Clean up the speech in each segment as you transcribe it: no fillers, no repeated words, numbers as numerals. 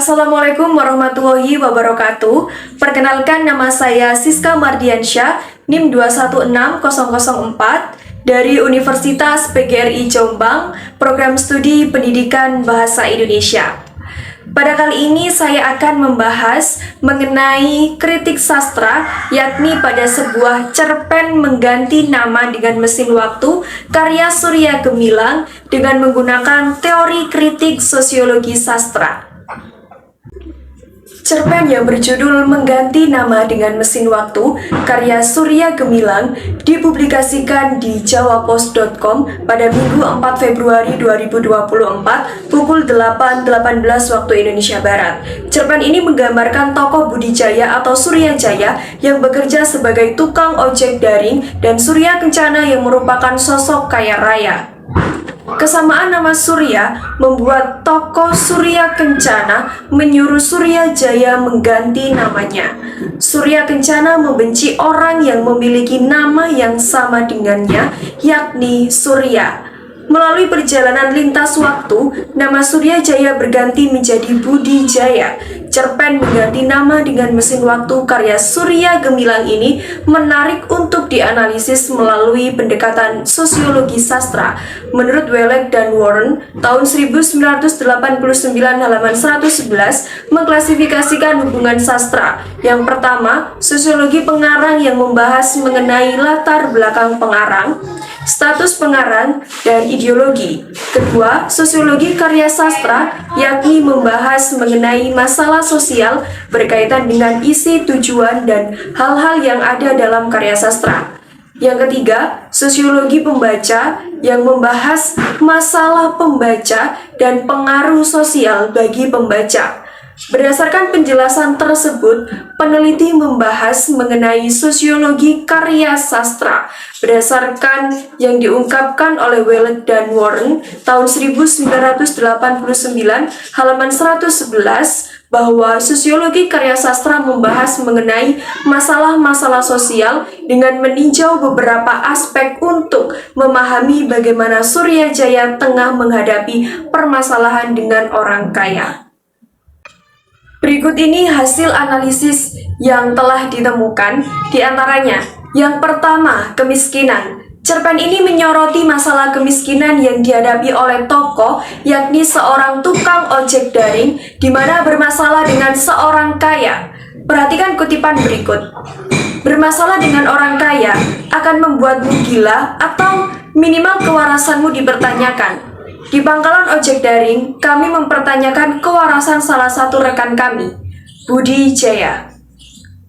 Assalamualaikum warahmatullahi wabarakatuh. Perkenalkan, nama saya Siska Mardiansyah, NIM 216004 dari Universitas PGRI Jombang, Program Studi Pendidikan Bahasa Indonesia. Pada kali ini saya akan membahas mengenai kritik sastra, yakni pada sebuah cerpen mengganti nama dengan mesin waktu karya Surya Gemilang dengan menggunakan teori kritik sosiologi sastra. Cerpen yang berjudul Mengganti Nama dengan Mesin Waktu karya Surya Gemilang dipublikasikan di jawapos.com pada Minggu 4 Februari 2024 pukul 8.18 waktu Indonesia Barat. Cerpen ini menggambarkan tokoh Budi Jaya atau Surya Jaya yang bekerja sebagai tukang ojek daring dan Surya Kencana yang merupakan sosok kaya raya. Kesamaan nama Surya membuat tokoh Surya Kencana menyuruh Surya Jaya mengganti namanya. Surya Kencana membenci orang yang memiliki nama yang sama dengannya, yakni Surya. Melalui perjalanan lintas waktu, nama Surya Jaya berganti menjadi Budi Jaya. Cerpen Mengganti Nama dengan Mesin Waktu karya Surya Gemilang ini menarik untuk dianalisis melalui pendekatan sosiologi sastra. Menurut Welek dan Warren, tahun 1989 halaman 111 mengklasifikasikan hubungan sastra. Yang pertama, sosiologi pengarang yang membahas mengenai latar belakang pengarang, status pengarang, dan ideologi. Kedua, sosiologi karya sastra, yakni membahas mengenai masalah sosial berkaitan dengan isi, tujuan, dan hal-hal yang ada dalam karya sastra. Yang ketiga, sosiologi pembaca yang membahas masalah pembaca dan pengaruh sosial bagi pembaca. Berdasarkan penjelasan tersebut, peneliti membahas mengenai sosiologi karya sastra berdasarkan yang diungkapkan oleh Welek dan Warren tahun 1989 halaman 111 bahwa sosiologi karya sastra membahas mengenai masalah-masalah sosial dengan meninjau beberapa aspek untuk memahami bagaimana Surya Jaya tengah menghadapi permasalahan dengan orang kaya. Berikut ini hasil analisis yang telah ditemukan, di antaranya. Yang pertama, kemiskinan. Cerpen ini menyoroti masalah kemiskinan yang dihadapi oleh tokoh, yakni seorang tukang ojek daring, di mana bermasalah dengan seorang kaya. Perhatikan kutipan berikut. Bermasalah dengan orang kaya akan membuatmu gila atau minimal kewarasanmu dipertanyakan. Di pangkalan ojek daring, kami mempertanyakan kewarasan salah satu rekan kami, Budi Jaya.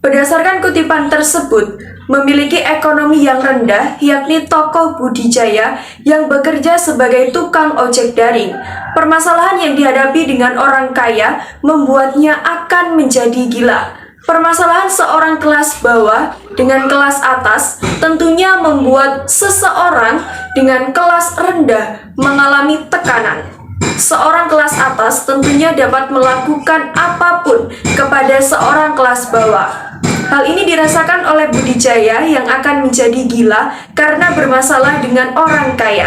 Berdasarkan kutipan tersebut, memiliki ekonomi yang rendah, yakni tokoh Budi Jaya yang bekerja sebagai tukang ojek daring. Permasalahan yang dihadapi dengan orang kaya membuatnya akan menjadi gila. Permasalahan seorang kelas bawah dengan kelas atas tentunya membuat seseorang dengan kelas rendah mengalami tekanan. Seorang kelas atas tentunya dapat melakukan apapun kepada seorang kelas bawah. Hal ini dirasakan oleh Budi Jaya yang akan menjadi gila karena bermasalah dengan orang kaya.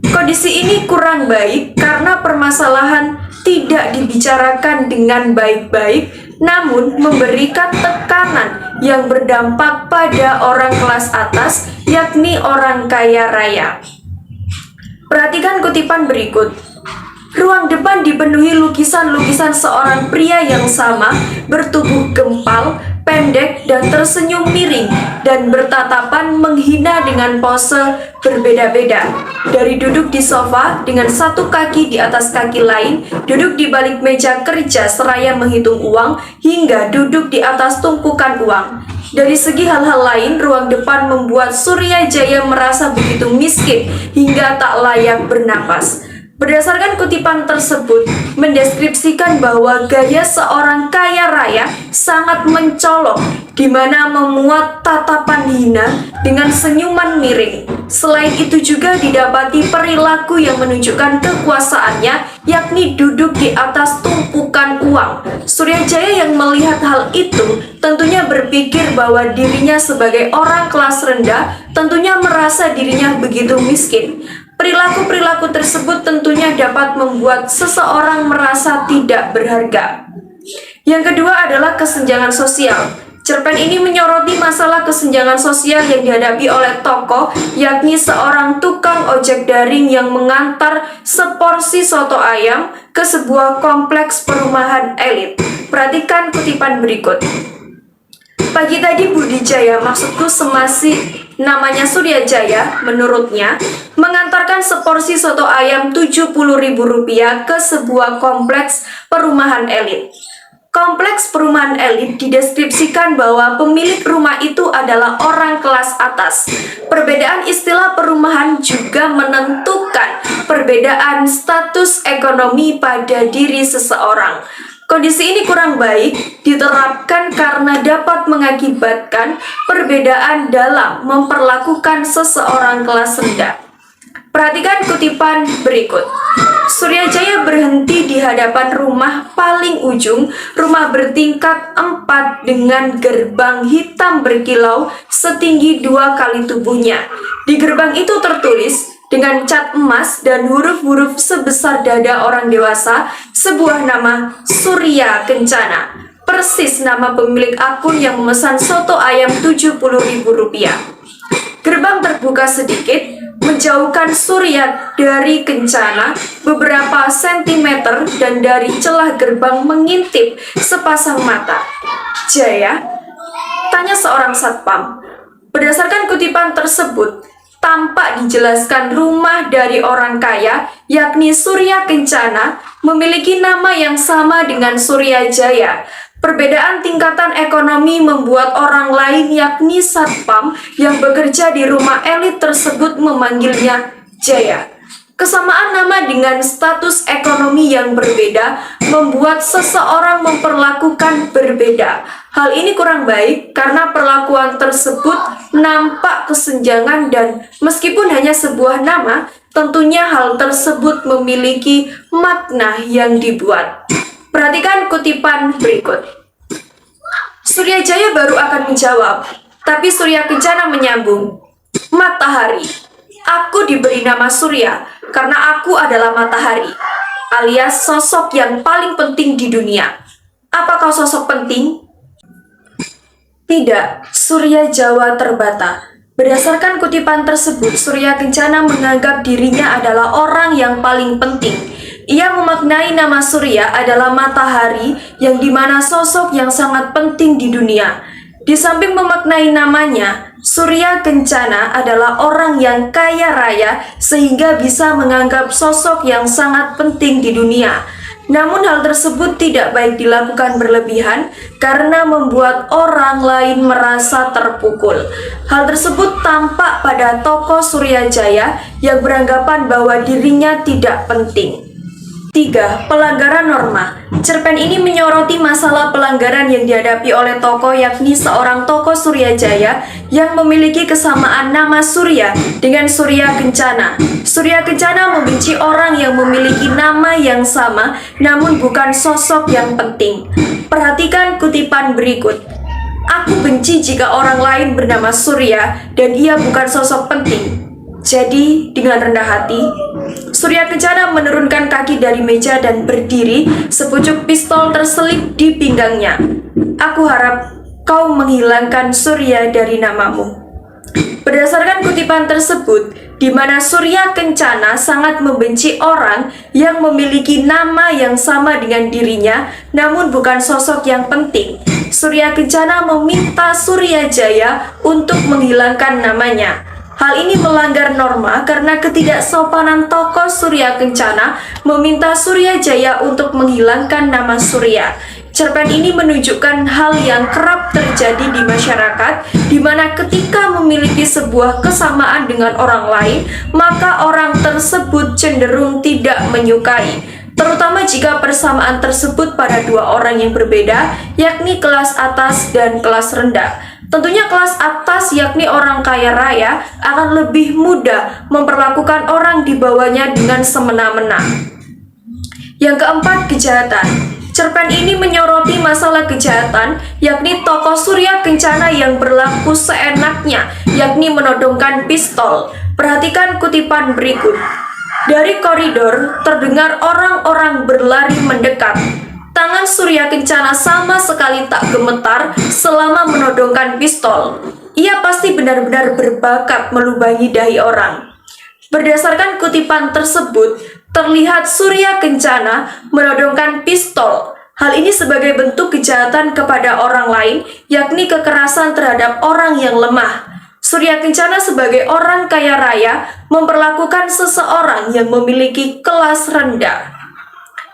Kondisi ini kurang baik karena permasalahan tidak dibicarakan dengan baik-baik, namun memberikan tekanan yang berdampak pada orang kelas atas, yakni orang kaya raya. Perhatikan kutipan berikut. Ruang depan dipenuhi lukisan-lukisan seorang pria yang sama, bertubuh gempal, pendek, dan tersenyum miring, dan bertatapan menghina dengan pose berbeda-beda. Dari duduk di sofa dengan satu kaki di atas kaki lain, duduk di balik meja kerja seraya menghitung uang, hingga duduk di atas tumpukan uang. Dari segi hal-hal lain, ruang depan membuat Surya Jaya merasa begitu miskin hingga tak layak bernapas. Berdasarkan kutipan tersebut, mendeskripsikan bahwa gaya seorang kaya raya sangat mencolok, di mana memuat tatapan hina dengan senyuman miring. Selain itu juga didapati perilaku yang menunjukkan kekuasaannya, yakni duduk di atas tumpukan uang. Surya Jaya yang melihat hal itu tentunya berpikir bahwa dirinya sebagai orang kelas rendah tentunya merasa dirinya begitu miskin. Perilaku-perilaku tersebut tentunya dapat membuat seseorang merasa tidak berharga. Yang kedua adalah kesenjangan sosial. Cerpen ini menyoroti masalah kesenjangan sosial yang dihadapi oleh tokoh, yakni seorang tukang ojek daring yang mengantar seporsi soto ayam ke sebuah kompleks perumahan elit. Perhatikan kutipan berikut. Pagi tadi Budi Jaya, maksudku semasi namanya Surya Jaya, menurutnya, mengantarkan seporsi soto ayam Rp70.000 ke sebuah kompleks perumahan elit. Kompleks perumahan elit dideskripsikan bahwa pemilik rumah itu adalah orang kelas atas. Perbedaan istilah perumahan juga menentukan perbedaan status ekonomi pada diri seseorang. Kondisi ini kurang baik diterapkan karena dapat mengakibatkan perbedaan dalam memperlakukan seseorang kelas rendah. Perhatikan kutipan berikut. Surya Jaya berhenti di hadapan rumah paling ujung, rumah bertingkat 4 dengan gerbang hitam berkilau setinggi 2 kali tubuhnya. Di gerbang itu tertulis dengan cat emas dan huruf-huruf sebesar dada orang dewasa sebuah nama Surya Kencana. Persis nama pemilik akun yang memesan soto ayam Rp70.000. Gerbang terbuka sedikit, menjauhkan Surya dari Kencana beberapa sentimeter dan dari celah gerbang mengintip sepasang mata. Jaya? Tanya seorang satpam. Berdasarkan kutipan tersebut, tampak dijelaskan rumah dari orang kaya, yakni Surya Kencana, memiliki nama yang sama dengan Surya Jaya. Perbedaan tingkatan ekonomi membuat orang lain yakni satpam yang bekerja di rumah elit tersebut memanggilnya Jaya. Kesamaan nama dengan status ekonomi yang berbeda membuat seseorang memperlakukan berbeda. Hal ini kurang baik karena perlakuan tersebut nampak kesenjangan dan meskipun hanya sebuah nama, tentunya hal tersebut memiliki makna yang dibuat. Perhatikan kutipan berikut. Surya Jaya baru akan menjawab, tapi Surya Kencana menyambung. Matahari. Aku diberi nama Surya karena aku adalah matahari, alias sosok yang paling penting di dunia. Apakah sosok penting? Tidak, Surya Jawa terbata. Berdasarkan kutipan tersebut, Surya Kencana menganggap dirinya adalah orang yang paling penting. Ia memaknai nama Surya adalah matahari yang dimana sosok yang sangat penting di dunia. Di samping memaknai namanya, Surya Kencana adalah orang yang kaya raya sehingga bisa menganggap sosok yang sangat penting di dunia. Namun hal tersebut tidak baik dilakukan berlebihan karena membuat orang lain merasa terpukul. Hal tersebut tampak pada tokoh Surya Jaya yang beranggapan bahwa dirinya tidak penting. 3. Pelanggaran norma. Cerpen ini menyoroti masalah pelanggaran yang dihadapi oleh tokoh yakni seorang tokoh Surya Jaya yang memiliki kesamaan nama Surya dengan Surya Kencana. Surya Kencana membenci orang yang memiliki nama yang sama namun bukan sosok yang penting. Perhatikan kutipan berikut. Aku benci jika orang lain bernama Surya dan ia bukan sosok penting. Jadi, dengan rendah hati, Surya Kencana menurunkan kaki dari meja dan berdiri, sepucuk pistol terselip di pinggangnya. Aku harap kau menghilangkan Surya dari namamu. Berdasarkan kutipan tersebut, di mana Surya Kencana sangat membenci orang yang memiliki nama yang sama dengan dirinya, namun bukan sosok yang penting. Surya Kencana meminta Surya Jaya untuk menghilangkan namanya. Hal ini melanggar norma karena ketidaksopanan tokoh Surya Kencana meminta Surya Jaya untuk menghilangkan nama Surya. Cerpen ini menunjukkan hal yang kerap terjadi di masyarakat, di mana ketika memiliki sebuah kesamaan dengan orang lain, maka orang tersebut cenderung tidak menyukai. Terutama jika persamaan tersebut pada dua orang yang berbeda, yakni kelas atas dan kelas rendah. Tentunya kelas atas yakni orang kaya raya akan lebih mudah memperlakukan orang di bawahnya dengan semena-mena. Yang keempat, kejahatan. Cerpen ini menyoroti masalah kejahatan, yakni tokoh Surya Kencana yang berlaku seenaknya, yakni menodongkan pistol. Perhatikan kutipan berikut. Dari koridor terdengar orang-orang berlari mendekat. Tangan Surya Kencana sama sekali tak gemetar selama menodongkan pistol. Ia pasti benar-benar berbakat melubangi dahi orang. Berdasarkan kutipan tersebut, terlihat Surya Kencana menodongkan pistol. Hal ini sebagai bentuk kejahatan kepada orang lain, yakni kekerasan terhadap orang yang lemah. Surya Kencana sebagai orang kaya raya memperlakukan seseorang yang memiliki kelas rendah.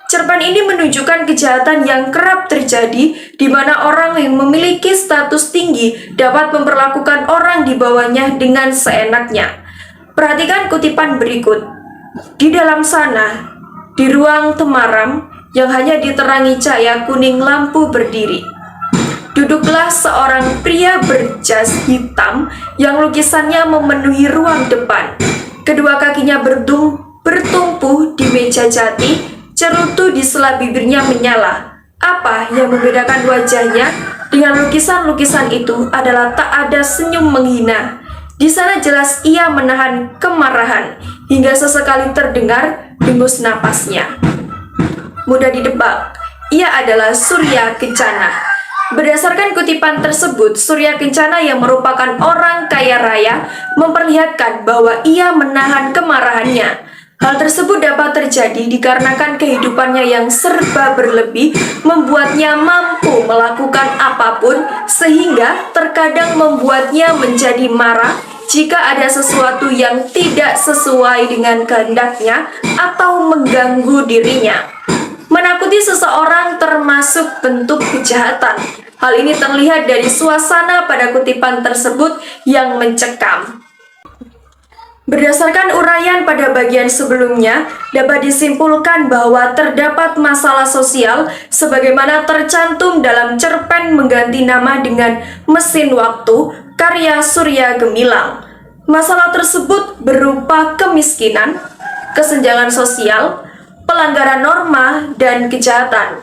Cerpen ini menunjukkan kejahatan yang kerap terjadi di mana orang yang memiliki status tinggi dapat memperlakukan orang di bawahnya dengan seenaknya. Perhatikan kutipan berikut. Di dalam sana, di ruang temaram yang hanya diterangi cahaya kuning lampu berdiri, duduklah seorang pria berjas hitam yang lukisannya memenuhi ruang depan. Kedua kakinya bertumpu di meja jati, cerutu di sela bibirnya menyala. Apa yang membedakan wajahnya dengan lukisan-lukisan itu adalah tak ada senyum menghina. Di sana jelas ia menahan kemarahan, hingga sesekali terdengar dengus napasnya. Mudah didebak, ia adalah Surya Kencana. Berdasarkan kutipan tersebut, Surya Kencana yang merupakan orang kaya raya memperlihatkan bahwa ia menahan kemarahannya. Hal tersebut dapat terjadi dikarenakan kehidupannya yang serba berlebih membuatnya mampu melakukan apapun, sehingga terkadang membuatnya menjadi marah jika ada sesuatu yang tidak sesuai dengan kehendaknya atau mengganggu dirinya. Menakuti seseorang termasuk bentuk kejahatan. Hal ini terlihat dari suasana pada kutipan tersebut yang mencekam. Berdasarkan uraian pada bagian sebelumnya, dapat disimpulkan bahwa terdapat masalah sosial sebagaimana tercantum dalam cerpen Mengganti Nama dengan Mesin Waktu karya Surya Gemilang. Masalah tersebut berupa kemiskinan, kesenjangan sosial, pelanggaran norma, dan kejahatan.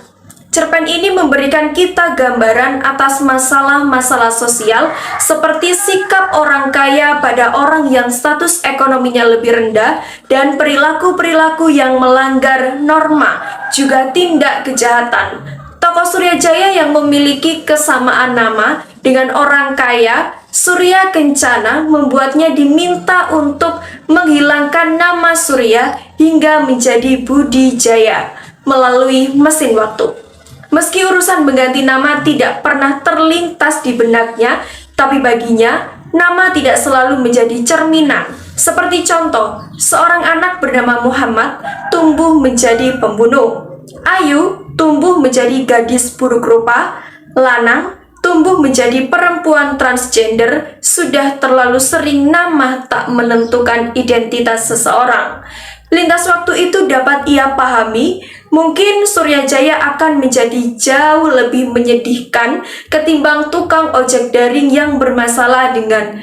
Cerpen ini memberikan kita gambaran atas masalah-masalah sosial seperti sikap orang kaya pada orang yang status ekonominya lebih rendah dan perilaku-perilaku yang melanggar norma, juga tindak kejahatan. Tokoh Suryajaya yang memiliki kesamaan nama dengan orang kaya, Surya Kencana, membuatnya diminta untuk menghilangkan nama Surya hingga menjadi Budi Jaya melalui mesin waktu. Meski urusan mengganti nama tidak pernah terlintas di benaknya, tapi baginya nama tidak selalu menjadi cerminan. Seperti contoh, seorang anak bernama Muhammad tumbuh menjadi pembunuh, Ayu tumbuh menjadi gadis buruk rupa, Lanang tumbuh menjadi perempuan transgender. Sudah terlalu sering nama tak menentukan identitas seseorang. Lintas waktu itu dapat ia pahami, mungkin Suryajaya akan menjadi jauh lebih menyedihkan ketimbang tukang ojek daring yang bermasalah dengan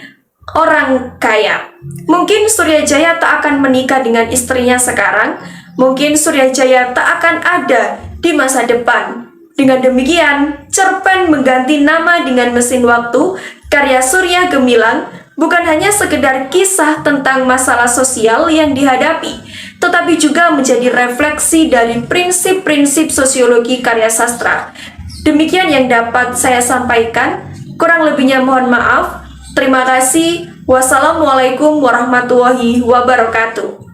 orang kaya. Mungkin Suryajaya tak akan menikah dengan istrinya sekarang, mungkin Suryajaya tak akan ada di masa depan. Dengan demikian, cerpen Mengganti Nama dengan Mesin Waktu karya Surya Gemilang bukan hanya sekedar kisah tentang masalah sosial yang dihadapi, tetapi juga menjadi refleksi dari prinsip-prinsip sosiologi karya sastra. Demikian yang dapat saya sampaikan, kurang lebihnya mohon maaf. Terima kasih. Wassalamualaikum warahmatullahi wabarakatuh.